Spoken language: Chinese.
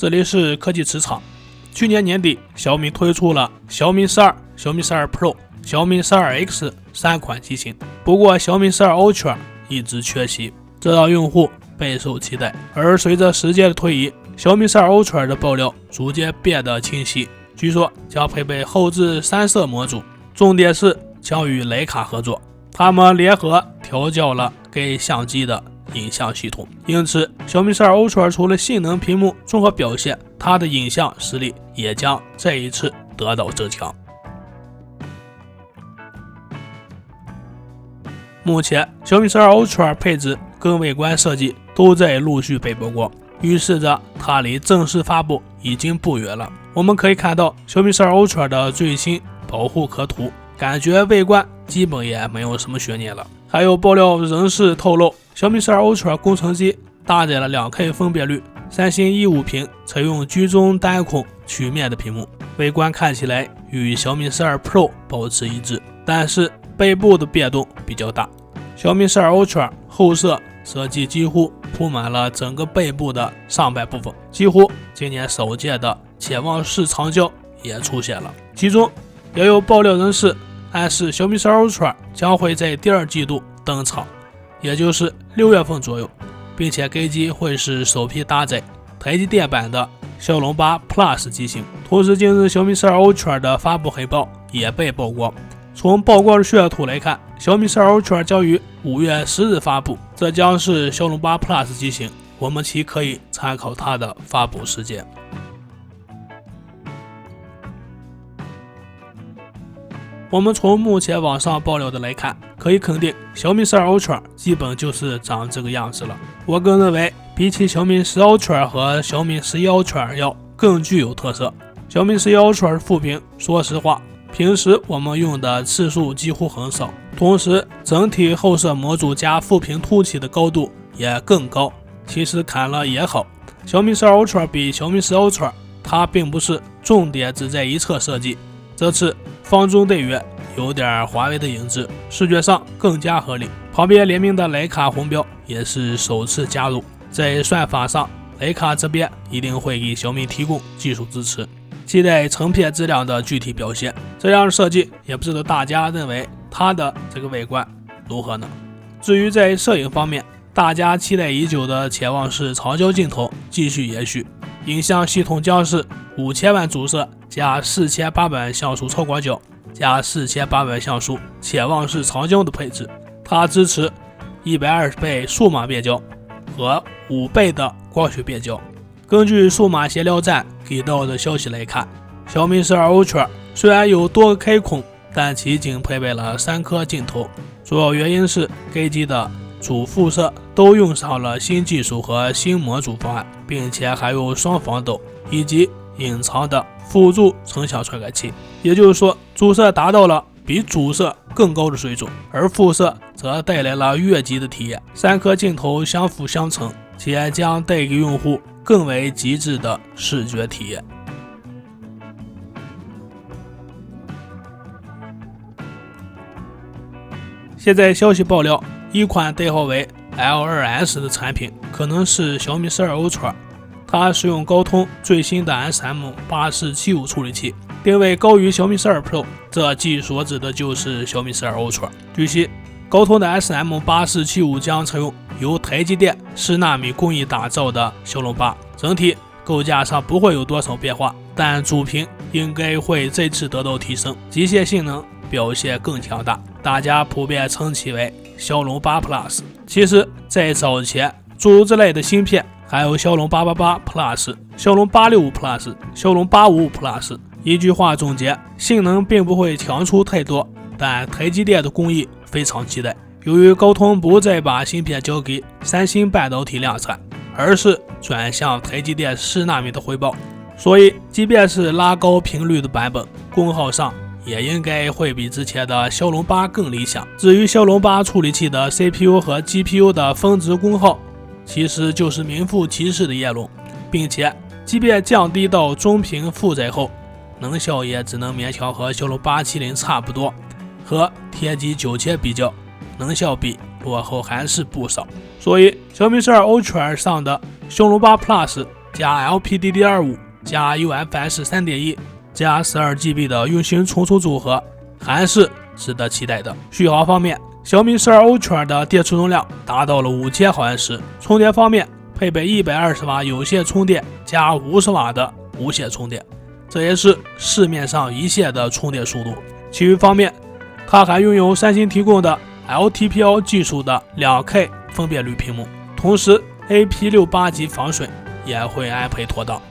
这里是科技磁场。去年年底，小米推出了小米12、小米12 Pro、小米12 X 3款机型，不过小米12 Ultra 一直缺席，这让用户备受期待。而随着时间的推移，小米12 Ultra 的爆料逐渐变得清晰，据说将配备后置3摄模组，重点是将与徕卡合作，他们联合调教了该相机的影像系统，因此小米12 Ultra 除了性能、屏幕综合表现，它的影像实力也将再一次得到增强。目前小米12 Ultra 配置跟外观设计都在陆续被曝光，预示着它离正式发布已经不远了。我们可以看到小米12 Ultra 的最新保护壳图，感觉外观基本也没有什么悬念了。还有爆料人士透露，小米12 Ultra 工程机搭载了 2K 分辨率、三星 E5 屏，采用居中单孔曲面的屏幕，外观看起来与小米12 Pro 保持一致，但是背部的变动比较大。小米12 Ultra 后摄设计几乎铺满了整个背部的上半部分，几乎今年首届的潜望式长焦也出现了。其中也有爆料人士暗示小米12 Ultra 将会在第2季度登场，也就是6月份左右，并且该机会是首批搭载台积电版的骁龙8 Plus 机型。同时，近日小米12 Ultra 的发布海报也被曝光。从曝光的渲图来看，小米12 Ultra 将于5月10日发布，这将是骁龙8 Plus 机型，我们其可以参考它的发布时间。我们从目前网上爆料的来看，可以肯定小米12 Ultra 基本就是长这个样子了。我个人认为，比起小米10 Ultra 和小米11 Ultra 要更具有特色。小米11 Ultra 的副屏，说实话，平时我们用的次数几乎很少，同时整体后摄模组加副屏凸起的高度也更高。其实看了也好，小米12 Ultra 比小米10 Ultra， 它并不是重点只在一侧设计，这次方中带圆，有点华为的影子，视觉上更加合理。旁边联名的徕卡红标也是首次加入，在算法上，徕卡这边一定会给小米提供技术支持，期待成片质量的具体表现。这样的设计也不知道大家认为它的这个外观如何呢？至于在摄影方面，大家期待已久的潜望式长焦镜头继续延续，影像系统将是5000万主摄加4800万像素超广角加4800万像素潜望式长焦的配置，它支持120倍数码变焦和5倍的光学变焦。根据数码闲聊站给到的消息来看，小米12 Ultra 虽然有多个开孔，但其仅配备了3颗镜头，主要原因是该机的主副摄都用上了新技术和新模组方案，并且还有双防抖以及隐藏的辅助成像传感器，也就是说主摄达到了比主摄更高的水准，而副摄则带来了越级的体验。3颗镜头相辅相成，且将带给用户更为极致的视觉体验。现在消息爆料，一款代号为 L2S 的产品可能是小米12 Ultra， 它使用高通最新的 SM8475 处理器，定位高于小米12 Pro， 这据所指的就是小米12 Ultra。 据悉，高通的 SM8475 将采用由台积电10纳米工艺打造的骁龙8，整体构架上不会有多少变化，但主屏应该会再次得到提升，机械性能表现更强大，大家普遍称其为骁龙8 Plus。 其实在早前，诸如之类的芯片还有骁龙888 Plus、骁龙865 Plus、骁龙855 Plus， 一句话总结，性能并不会强出太多，但台积电的工艺非常期待。由于高通不再把芯片交给三星半导体量产，而是转向台积电10纳米的回报，所以即便是拉高频率的版本，功耗上也应该会比之前的骁龙8更理想。至于骁龙8处理器的 CPU 和 GPU 的峰值功耗，其实就是名副其实的雁龙，并且即便降低到中频负载后，能效也只能勉强和骁龙870差不多，和天玑9000比较，能效比落后还是不少。所以小米12 Ultra 上的骁龙8 Plus 加 LPDDR5 加 UFS 3.1 加 12GB 的运行存储组合，还是值得期待的。续航方面，小米12 Ultra 的电池容量达到了5000毫安时，充电方面配备120瓦有线充电加50瓦的无线充电，这也是市面上一线的充电速度。其余方面，它还拥有三星提供的 LTPO 技术的 2K 分辨率屏幕，同时 AP68 级防水也会安配妥当。